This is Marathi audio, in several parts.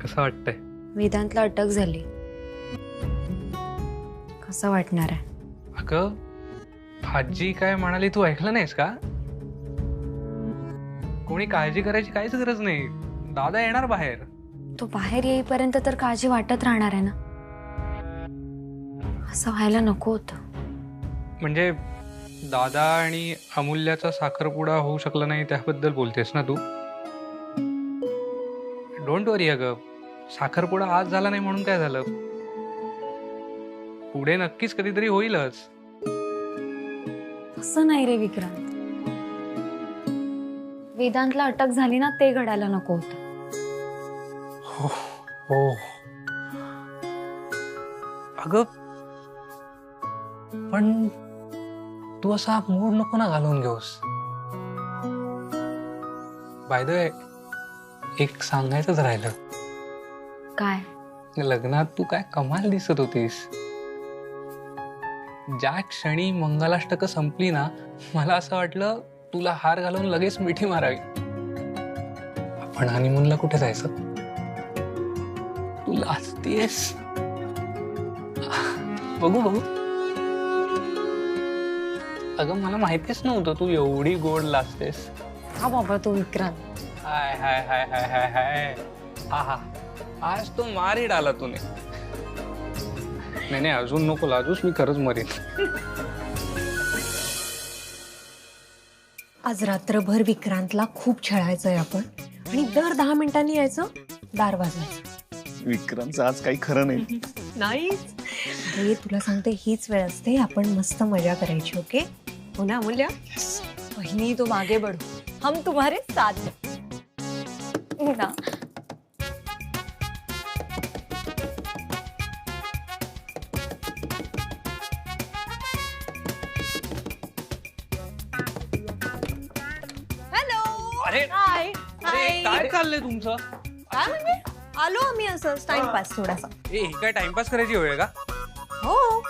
कसं वाटतंय? वेदांतला अटक झाली. कसं वाटणार आहे? अगं आजी काय म्हणाली तू ऐकलं नाहीस का? कोणी काळजी करायची काहीच गरज नाही. दादा येणार बाहेर. तो बाहेर येईपर्यंत तर काळजी वाटत राहणार आहे ना. असं व्हायला नको होतं. म्हणजे दादा आणि अमूल्याचा साखरपुडा होऊ शकला नाही त्याबद्दल बोलतेस ना तू? डोंट वरी अगं, साखरपुडा आज झाला नाही म्हणून काय झालं? पुढे नक्कीच कधीतरी होईलच. असं नाही रे विक्रांत. वेदांतला अटक झाली ना ते घडायला नको होतं. हो हो अगं पण तू असा मूड नको ना घालून घेऊस. बाय द वे, एक सांगायचंच राहिलं. काय? लग्नात तू काय कमाल दिसत होतीस. ज्या क्षणी मंगलाष्टक संपली ना, मला असं वाटलं तुला हार घालून लगेच मिठी मारावी. आपण हनीमूनला कुठे जायचं? तू लाजतेस. बघू बघू. अगं मला माहितीच नव्हतं तू एवढी गोड लाजतेस. हा बाबा तो विक्रांत. हाय हाय हाय हाय हाय हाय. आहा, आज तो मार ही डाला तूने. नाही अजून नको लाजूस, मी खरंच मरेन. आज रात्रभर विक्रांतला खूप छळायचंय आपण आणि दर 10 मिनिटांनी यायचं, दार वाजवायचं. विक्रांतचं आज काही खरं नाही. नाहीच. हे तुला सांगते, हीच वेळ असते आपण मस्त मजा करायची. ओके हो ना अमूल्या? बहिणी तुम आगे बढ़ो, हम तुम्हारे साथ हैं ना. अरे हाय अरे काय चाललंय तुमचं? काय म्हणजे? आलो आम्ही असंच टाइमपास थोडासा. हे काय टाइमपास करायची वेळ आहे का? हो.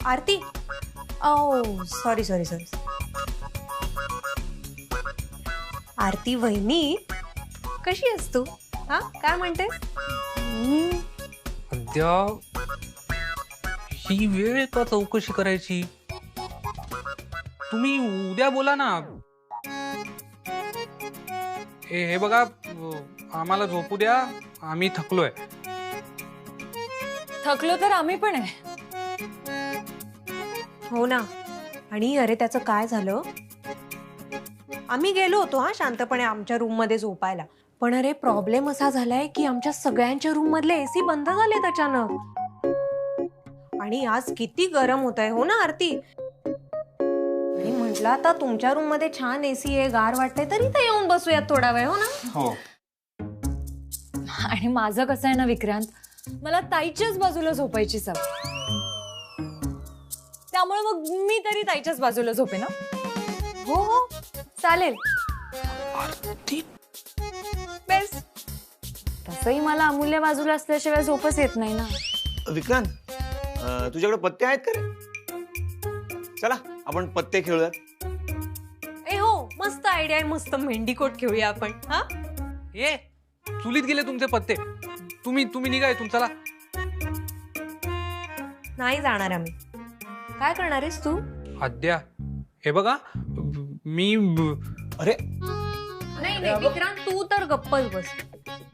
आरती, ओ सॉरी सॉरी सॉरी. आरती वहिनी, कशी आहेस तू? हा काय म्हणते? अद्या ही वेळ आहे का चौकशी करायची? तुम्ही उद्या बोला ना. हे बघा, आम्हाला झोपू द्या, आम्ही थकलोय. थकलो तर आम्ही पण आहे. हो ना. आणि अरे त्याचं काय झालं, आम्ही गेलो होतो हा शांतपणे आमच्या रूम मध्ये झोपायला. पण अरे प्रॉब्लेम असा झालाय की आमच्या सगळ्यांच्या रूम मधले एसी बंद झालेत अचानक. आणि आज किती गरम होत आहे. हो ना आरती? आणि म्हटलं आता तुमच्या रूम मध्ये छान एसी आहे, गार वाटतंय, तरी तर येऊन बसूयात थोडा वेळ. हो ना? हो. आणि माझं कसं आहे ना विक्रांत, मला ताईच्याच बाजूला झोपायची सवय. त्यामुळे मग मी तरी ताईच्याच बाजूला झोपे ना. हो हो चालेल. बेस्ट. तसंही मला अमूल्य बाजूला असल्याशिवाय झोपच येत नाही ना. विक्रांत, तुझ्याकडे पत्ते आहेत का रे? चला आपण पत्ते खेळूयात. ए हो, मस्त आयडिया आहे. मस्त मेंढीकोट खेळूया आपण. हा ये चुलीत गेले तुमचे पत्ते. तुम्ही निघा इथून, चला. नाही जाणार आम्ही. काय करणार आहेस तू? अद्या हे बघा, मी अरे नाही नाही विक्रांत, तू तर गप्पच बस.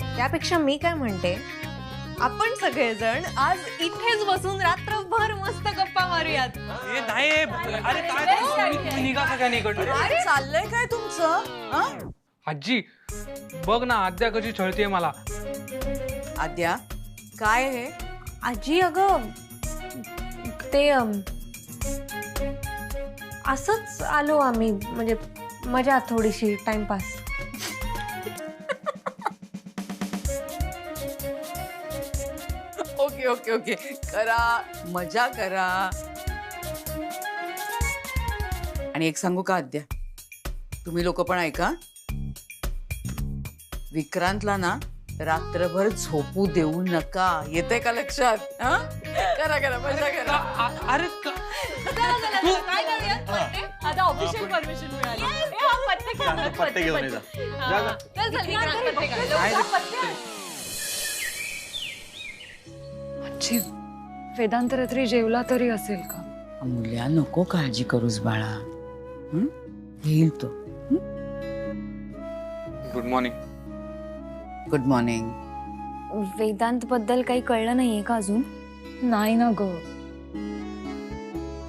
त्यापेक्षा मी काय म्हणते, आपण सगळेजण आज इथेच बसून रात्रभर मस्त गप्पा मारूयात. हे नाही. अरे काय तुम्ही निघा सगळ्यांनी इकडनं. अरे चाललंय काय तुमचं? आजी बघ ना, आद्या कशी छळतीये मला. आद्या काय हे? आजी अगं ते असंच आलो आम्ही, म्हणजे मजा थोडीशी, टाइमपास. ओके ओके ओके, करा मजा करा. आणि एक सांगू का आद्या, तुम्ही लोक पण ऐका. विक्रांतला ना रात्रभर झोपू देऊ नका. येते का लक्षात? करा करा मजा करा. अरे काय करूया? आता ऑफिशियल परमिशन मिळाली. पत्ते घेऊन ये जा. जा जा. आजी, वेदांत रात्री जेवला तरी असेल का? अमूल्या नको काळजी करूस बाळा. हं? येईल तो. Good morning. Good morning. Vedant बद्दल काही कळलं नाहीये का अजून? नाही ना ग,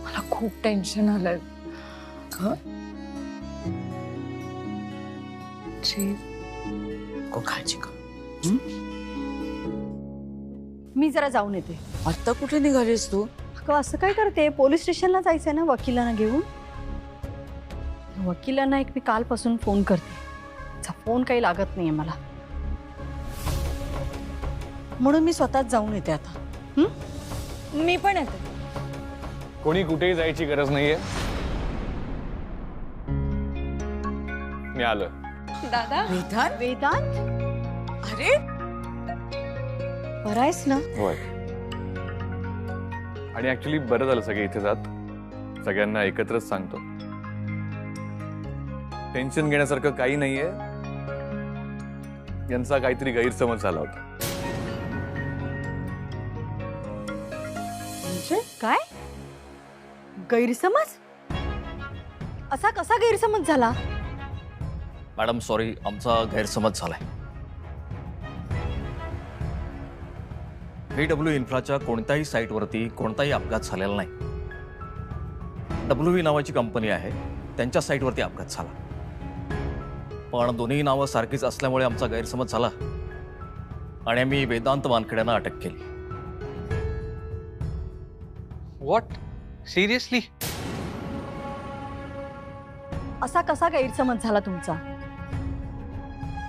मला खूप टेन्शन आलंय. नको काळजी कर. मी जरा जाऊन येते. आत्ता कुठे निघालीस तू? अगं असं काय करते, पोलीस स्टेशनला जायचंय ना वकिलांना घेऊन. वकिलांना एक मी कालपासून फोन करते, त्याचा फोन काही लागत नाहीये मला, म्हणून मी स्वतःच जाऊन येते आता. मी पण येते. कोणी कुठेही जायची गरज नाहीये. मी आलो. दादा, वेदांत? वेदांत, अरे बरं आहेस ना? होय. आणि ऍक्च्युली बरं झालं सगळे इथे जात. सगळ्यांना एकत्रच सांगतो. टेन्शन घेण्यासारखं काही नाहीये. यांचा काहीतरी गैरसमज झाला होता. म्हणजे काय गैरसमज? असा कसा गैरसमज झाला? मॅडम सॉरी, आमचा गैरसमज झालाय. VW इन्फ्राच्या कोणत्याही साईटवरती कोणताही अपघात झालेला नाही. WV नावाची कंपनी आहे, त्यांच्या साईटवरती अपघात झाला. पण दोन्ही नावं सारखीच असल्यामुळे आमचा गैरसमज झाला आणि आम्ही वेदांत वानखेड्यांना अटक केली. व्हॉट? सिरियसली? असा कसा गैरसमज झाला तुमचा?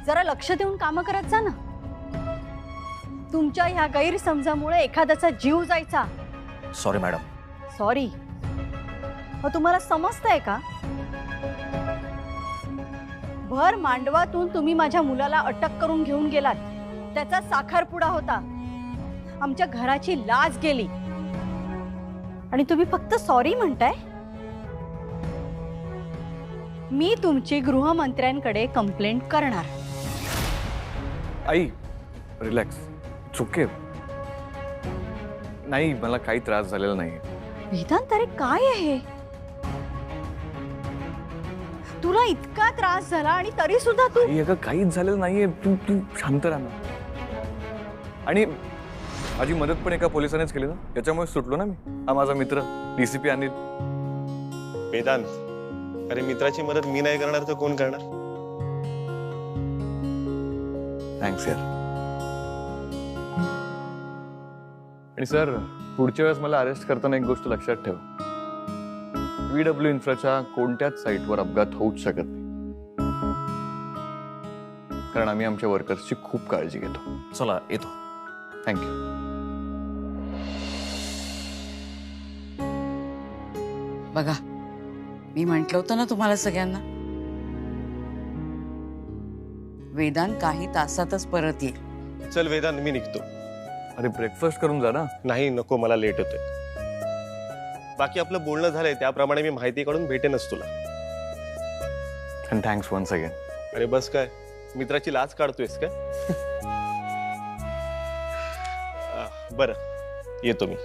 जरा लक्ष देऊन कामं करत जा ना. तुमच्या ह्या गैरसमजामुळे एखाद्याचा जीव जायचा. Sorry madam. सॉरी? मग तुम्हाला समजतंय का? भर मांडवातून तुम्ही माझ्या मुलाला अटक करून घेऊन गेलात. त्याचा साखरपुडा होता. आमच्या घराची लाज गेली आणि तुम्ही फक्त सॉरी म्हणताय. मी तुमची गृहमंत्र्यांकडे कंप्लेंट करणार. आई रिलॅक्स. चुके नाही, मला काही त्रास झालेला नाही. वेदांत, अरे काय आहे? तुला इतका त्रास झाला आणि तरी सुद्धा तू. आई अगं काहीच झालेलं नाहीये. तू तू शांत राहा ना. आणि माझी मदत पण एका पोलिसानेच केली ना, त्याच्यामुळे सुटलो ना मी. हा माझा मित्र DCP अनिल. वेदांत, अरे मित्राची मदत मी नाही करणार तर कोण करणार? थँक्स यार. आणि सर, पुढच्या वेळेस मला अरेस्ट करताना एक गोष्ट लक्षात ठेव. VW इन्फ्राच्या कोणत्याच साईटवर अपघात होऊच शकत नाही, कारण आम्ही आमच्या वर्कर्सची खूप काळजी घेतो. चला येतो. थँक्यू. बघा, मी म्हंटल होतं ना तुम्हाला सगळ्यांना, वेदांत काही तासातच परत येईल. चल वेदांत, मी निघतो. अरे ब्रेकफास्ट करून जा ना. नाही नको, मला लेट होतोय. बाकी आपलं बोलणं झालंय त्याप्रमाणे मी माहिती काढून भेटेनच तुला. And thanks once again. अरे बस काय, मित्राची लाज काढतोयस काय? बरं, येतो मी.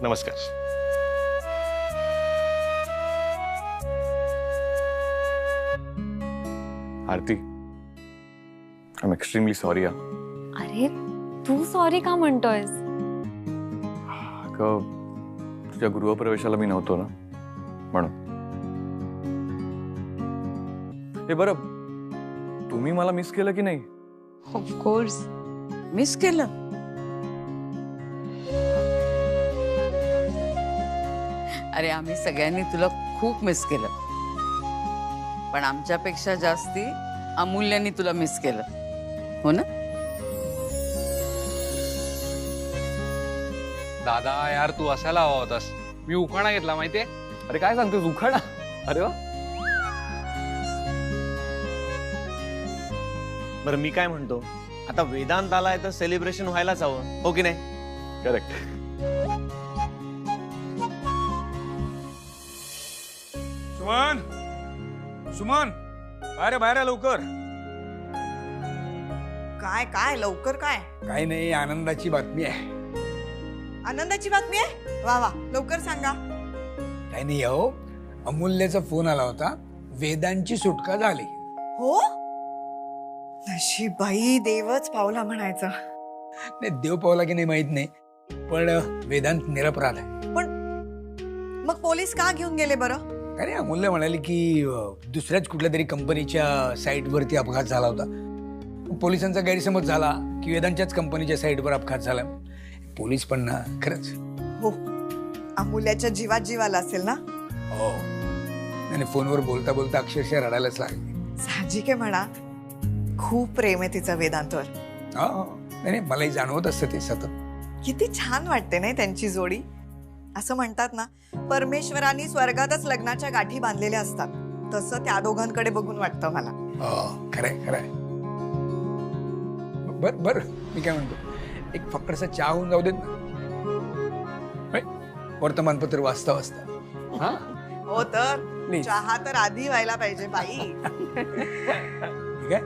नमस्कार. आरती, आय एम एक्स्ट्रीमली सॉरी. अरे तू सॉरी का म्हणतोयस? तुझ्या गृहप्रवेशाला मी नव्हतो ना, म्हणून. हे बरं, तुम्ही मला मिस केलं की नाही? ऑफकोर्स. मिस केलं? अरे आम्ही सगळ्यांनी तुला खूप मिस केलं, पण आमच्यापेक्षा जास्ती अमूल्यानी तुला मिस केलं, हो ना? दादा यार, तू असायला हवा होतास. मी उखाणा घेतला माहितीये. अरे काय सांगतोस, उखाणा? अरे वा. बरं मी काय म्हणतो, आता वेदांत आलाय तर सेलिब्रेशन व्हायलाच हवं, हो की नाही? करेक्ट. सुमन, सुमन, अरे बाहेर लवकर. काय काय लवकर काय? काही नाही, आनंदाची बातमी आहे. आनंदाची बातमी आहे? वा वा, लवकर सांगा. काही नाही हो, अमूल्याचा फोन आला होता, वेदांची सुटका झाली. हो, नशीबाई देवच पावला म्हणायचं. नाही, देव पावला की नाही माहित नाही, पण वेदांत निरपराध आहे. पण मग पोलीस का घेऊन गेले बरं? अरे अमूल्य म्हणाली की दुसऱ्याच कुठल्या तरी कंपनीच्या साईटवरती अपघात झाला होता. पोलिसांचा गैरसमज झाला की वेदांच्याच कंपनीच्या साईटवर अपघात झाला. पोलीस पण ना खरंच. हो, अमूल्याच्या जीवात जीव आला असेल ना. हो, नाही फोनवर बोलता बोलता अक्षरशः रडायलाच लागली. साहजिक आहे म्हणा, खूप प्रेम आहे तिचं वेदांतवर. नाही, मलाही जाणवत असतं ते सतत. किती छान वाटते नाही त्यांची जोडी. असं म्हणतात ना, परमेश्वरांनी स्वर्गातच लग्नाच्या गाठी बांधलेल्या असतात, तसं त्या दोघांकडे बघून वाटतं मला. खरंय खरंय. बर बर, मी काय म्हणतो, एक फक्कडसा चहा होऊन जाऊ देत ना, वर्तमानपत्र वाचता वाचता. हा हो, तर चहा तर आधी व्हायला पाहिजे बाई. ठीक आहे.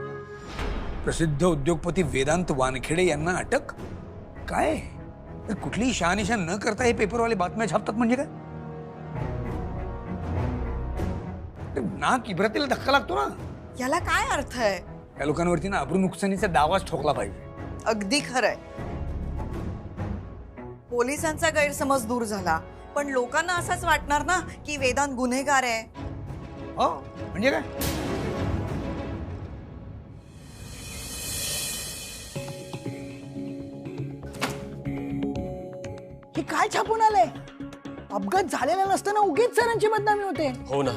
प्रसिद्ध उद्योगपती वेदांत वानखेडे यांना अटक. काय कुठलीही शहानिशा न करता हे पेपरवाले बातम्या छापतात म्हणजे काय? नाक इब्रतीला धक्का लागतो ना. याला काय अर्थ आहे? या लोकांवरती ना अब्रू नुकसानीचा दावाच ठोकला पाहिजे. अगदी खरंय. पोलिसांचा गैरसमज दूर झाला, पण लोकांना असंच वाटणार ना की वेदांत गुन्हेगार आहे. हो, म्हणजे काय? हे काय छापून आलंय? अपघात झालेला नसताना उगीच सरांची बदनामी होते. हो ना,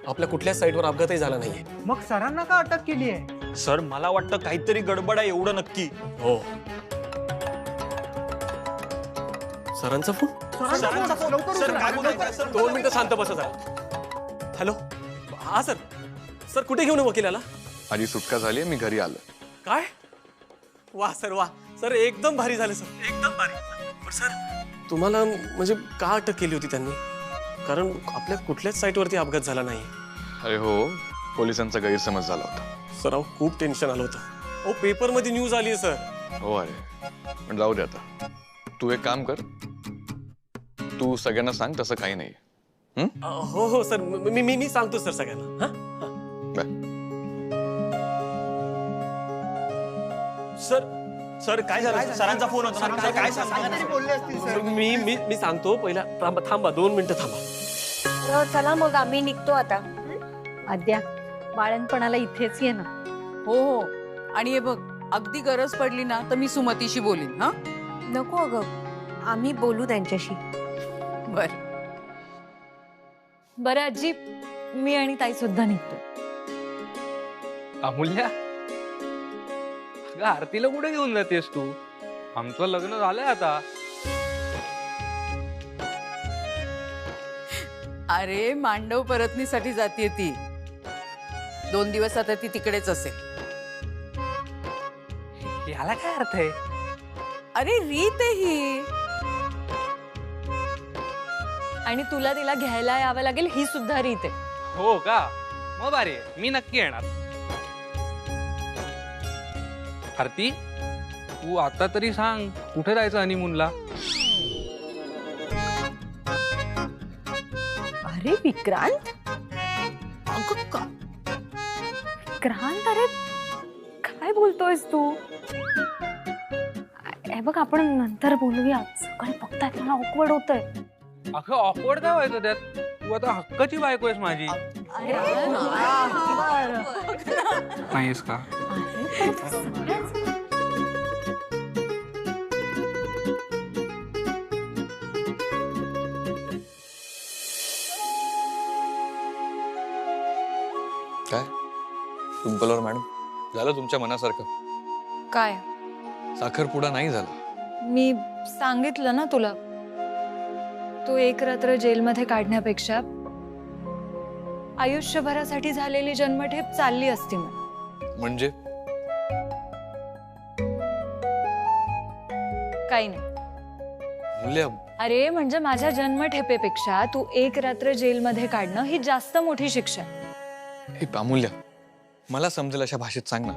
आपल्या कुठल्याच साईटवर अपघातही झाला नाहीये. मग सरांना का अटक केली आहे? सर, मला वाटतं काहीतरी गडबड आहे, एवढं नक्की. हो. सरांचा फोन. सर, काय बोलताय? सर, 2 मिनिटं शांत बसा जरा. हॅलो, हा सर. सर, कुठे घेऊन वकिलाला? माझी सुटका झाली, मी घरी आलो. काय? वा सर, वा सर, एकदम भारी झालं सर, एकदम भारी. पण सर, तुम्हाला म्हणजे का अटक केली होती त्यांनी? कारण आपल्या कुठल्याच साईटवरती अपघात झाला नाही. अरे हो, पोलिसांचा गैरसमज झाला होता. सर, अहो खूप टेन्शन आलं होतं. अहो पेपरमध्ये न्यूज आली आहे सर. हो अरे, पण जाऊ दे आता. तू एक काम कर, तू सगळ्यांना सांग तसं काही नाही. हो हो सर, मी सांगतो सर सगळ्यांना. सर सर, काय झालं? सरांचा फोन होता ना, काय सांगतो? मी सांगतो. पहिला थांबा 2 मिनिटं थांबा. चला मग आम्ही निघतो आता. आद्या, बाळणपणाला इथेच ये ना. हो हो, आणि हे बघ, अगदी गरज पडली ना तर मी सुमतीशी बोलीन. हा, नको अगं, आम्ही बोलू त्यांच्याशी. बर. बरं आजी, मी आणि ताई सुद्धा निघतो. अमूल्या, अगं आरतीला कुठे घेऊन जातेस तू? आमचं लग्न झालंय आता. अरे, मांडव परतनीसाठी जातीये ती. 2 दिवस आता ती तिकडेच असेल. याला काय अर्थ आहे? अरे, रीत आहे ही. आणि तुला तिला घ्यायला यावं लागेल, ही सुद्धा रीत आहे. हो का? मग भारी आहे, मी नक्की येणार. आरती, तू आता तरी सांग, कुठे जायचं हनीमूनला? अरे विक्रांत, विक्रांत, अरे काय बोलतोयस तू? हे बघ, आपण नंतर बोलूया. सगळे बघतायत, मला ऑकवर्ड होतंय. अगं ऑकवर्ड काय व्हायचं त्यात? तू आता हक्काची बायको आहेस माझी. नाहीस का? काय तुमकलवर मॅडम, झालं तुमच्या मनासारखं? काय? साखरपुडा नाही झाला. मी सांगितलं ना तुला, तू एक रात्र जेलमध्ये काढण्यापेक्षा आयुष्यभरासाठी झालेली जन्मठेप चालली असती. म्हणजे काही नाही. मूल्य, अरे म्हणजे माझ्या जन्मठेपेपेक्षा तू एक रात्र जेलमध्ये काढणं ही जास्त मोठी शिक्षा आहे. हे अमूल्य, मला समजेल अशा भाषेत सांग ना.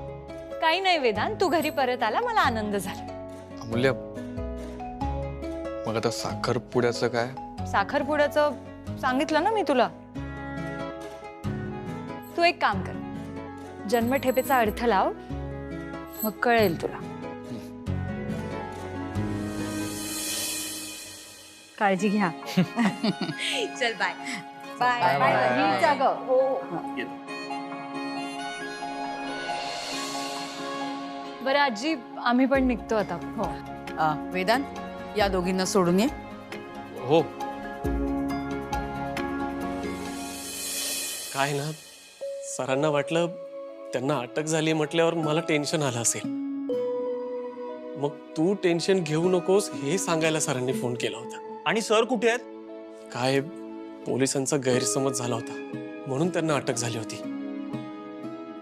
काही नाही वेदांत, तू घरी परत आला मला आनंद झाला. अमूल्य, मग आता साखरपुड्याचं काय? साखरपुड्याचं सांगितलं ना मी तुला. तू एक काम कर, जन्मठेपेचा अर्थ लाव, मग कळेल तुला. काळजी घ्या. चल बाय. Bye bye. नीट जा गं. हो. बरं आजी, आम्ही पण निघतो आता. हो. वेदांत, या दोघींना सोडून ये. हो. काय ना, सरांना वाटलं त्यांना अटक झाली म्हटल्यावर मला टेन्शन आलं असेल. मग तू टेन्शन घेऊ नकोस हे सांगायला सरांनी फोन केला होता. आणि सर कुठे आहेत? काय पोलिसांचा गैरसमज झाला होता म्हणून त्यांना अटक झाली होती.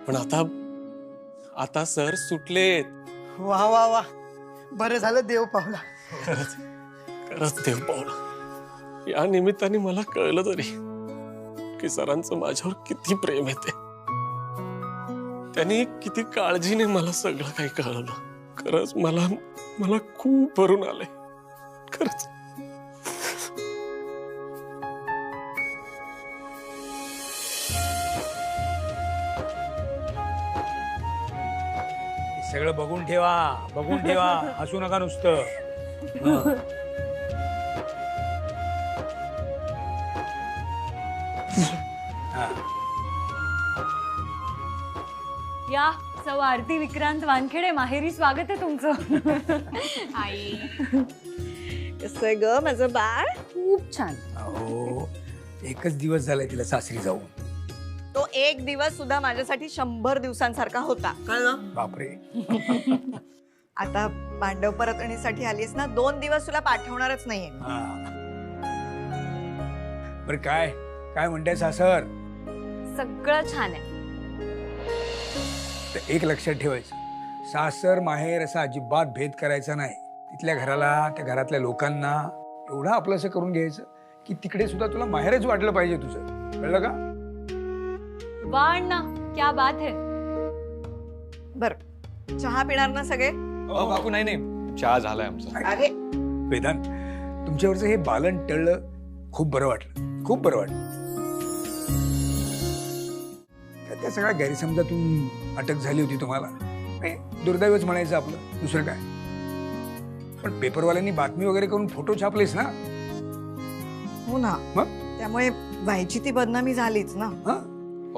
पण आता सर सुटलेत. वा वा वा, बरं झालं देव पावला. खरंच देव पावला. या निमित्ताने मला कळलं तरी की सरांचं माझ्यावर किती प्रेम आहे ते. त्यांनी किती काळजीने मला सगळं काही कळवलं. खरंच मला खूप भरून आलंय. खरंच. सगळं बघून ठेवा, हसू नका नुसतं. हं. या सौ आरती विक्रांत वानखेडे, माहेरी स्वागत आहे तुमचं. आई कसं आहे ग माझं बाळ? खूप छान. अहो, एकच दिवस झालाय तिला सासरी जाऊन. तो एक दिवस सुद्धा माझ्यासाठी 100 दिवसांसारखा होता. कळलं? बापरे. आता पांडव परतणीसाठी आलीस ना, 2 दिवस तुला पाठवणारच नाहीये. बरं काय म्हणताय सासर? सगळं छान आहे. तर एक लक्षात ठेवायचं, सासर माहेर असा अजिबात भेद करायचा नाही. तिथल्या घराला, त्या घरातल्या लोकांना एवढं आपलंसं करून घ्यायचं की तिकडे सुद्धा तुला माहेरच वाटलं पाहिजे तुझं. कळलं का? वाह ना, क्या बात है. बर, चहा पिणार ना सगळे? काकू नाही, चहा झालाय आमचा. अरे वेदांत, तुमच्यावरचं हे बालन टळलं, खूप बरं वाटलं, खूप बरं वाटलं. त्या सगळ्या गैरसमजातून अटक झाली होती तुम्हाला. दुर्दैवच म्हणायचं आपलं, दुसरं काय. पण पेपरवाल्यांनी बातमी वगैरे करून फोटो छापलेस ना. हो ना, मग त्यामुळे व्हायची ती बदनामी झालीच ना.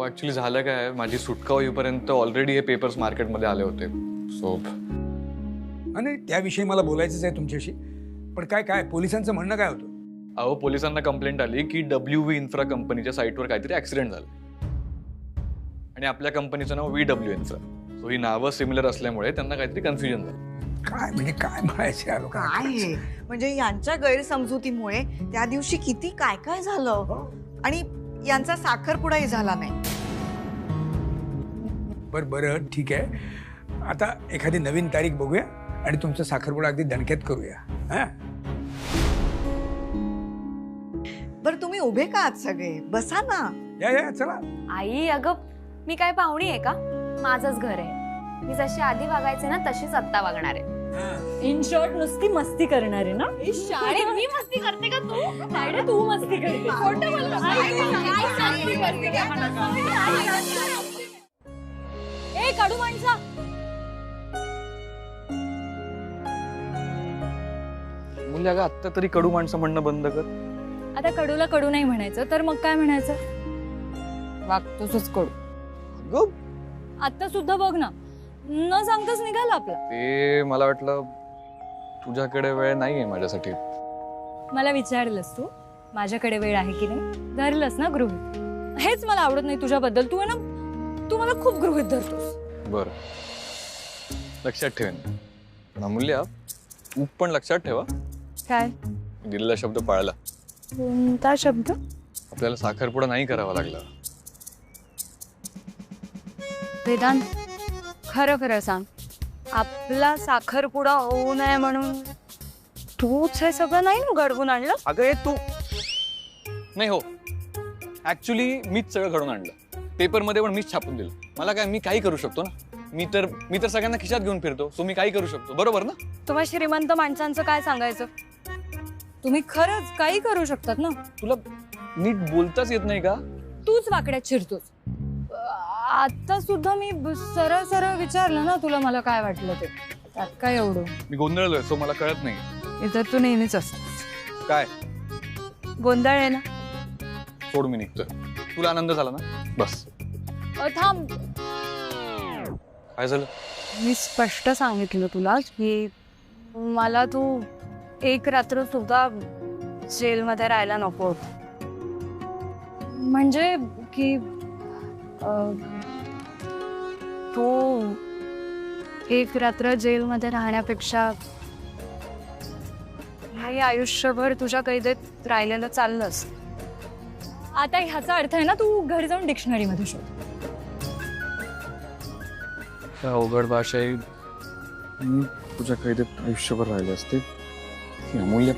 ऍक्च्युली झालं काय, माझी सुटका होईपर्यंत ऑलरेडी हे पेपर्स मार्केटमध्ये आले होते. सो आणि त्याविषयी मला बोलायचंच आहे तुमच्याशी. पण काय पोलिसांचं म्हणणं काय होतं? अहो, पोलिसांना कंप्लेंट आली की WV इन्फ्रा कंपनीच्या साईटवर काहीतरी ऍक्सिडेंट झाला आणि आपल्या कंपनीचं नाव VW इन्फ्रा. सो ही नावं सिमिलर असल्यामुळे त्यांना काहीतरी कन्फ्युजन झालं. काय म्हणायचं काय म्हणजे यांच्या गैरसमजुतीमुळे त्या दिवशी किती काय झालं आणि यांचा साखरपुडाही झाला नाही. बरं ठीक आहे. आता एखादी नवीन तारीख बघूया आणि तुमचा साखरपुडा अगदी दणक्यात करूया. बरं, तुम्ही उभे का आहात सगळे? बसा ना. या चला. आई, अगं मी काय पाहुणी आहे का? माझंच घर आहे. मी जशी आधी वागायचे ना तशीच आत्ता वागणार आहे. इन शॉर्ट, नुसती मस्ती करणार आहे ना? शाळेत मी मस्ती करते का तू? शाळेत तू मस्ती करते. खोटं बोलतेस. ए काढू माणसा. मुली, अगं आत्ता तरी कडू माणसं म्हणणं बंद कर. आता कडूला कडू नाही म्हणायचं तर मग काय म्हणायचं? वागतोच कडू. अगं, आता सुद्धा बघ ना, न सांगताच निघाला आपला. ते मला वाटलं तुझ्याकडे वेळ नाहीये माझ्यासाठी. मला विचारलंस तू माझ्याकडे वेळ आहे की नाही? धरलंस ना गृहित. हेच मला आवडत नाही तुझ्याबद्दल. तू आहे ना, तू मला खूप गृहित धरतोस. बरं, लक्षात ठेवेन. पण अमूल्य, तू पण लक्षात ठेवा, काय दिलेला शब्द पाळला. कोणता शब्द? आपल्याला साखरपुडा नाही करावा लागला. वेदांत, खरं सांग, आपला साखरपुडा होऊ नये म्हणून तूच हे सगळं नाही घडवून आणलं? अगं, तू नाही. हो, ऍक्च्युली मीच सगळं घडवून आणलं. पेपरमध्ये पण मीच छापून दिलं. मला काय, मी काही करू शकतो ना. मी तर सगळ्यांना खिशात घेऊन फिरतो, सो मी काही करू शकतो, बरोबर ना? तुम्हा श्रीमंत माणसांचं काय सांगायचं? तुम्ही खरंच काही करू शकतात ना. तुला नीट बोलताच येत नाही का? तूच वाकड्यात शिरतोस. आता सुद्धा मी सरळ सरळ विचारलं ना तुला मला काय वाटलं ते. त्यात काय एवढं? मी गोंधळलोय, सो मला कळत नाही. इतर तू नेहमीच असतोस. काय गोंधळ आहे ना. सोड, मी निघतोय. तुला आनंद झाला ना? बस. थांब. काय झालं? मी स्पष्ट सांगितलं तुला की मला तू एक रात्र सुद्धा जेलमध्ये राहायला नको. म्हणजे की तू एक रात्र जेलमध्ये राहण्यापेक्षा हे आयुष्यभर तुझ्या कैदेत राहिलेलं चाललंस. आता ह्याचा अर्थ आहे ना तू घरी जाऊन डिक्शनरी मध्ये शोध. त्या अवघड भाषा तुझ्या कैदेत आयुष्यभर राहिले असते. ही अमूल्य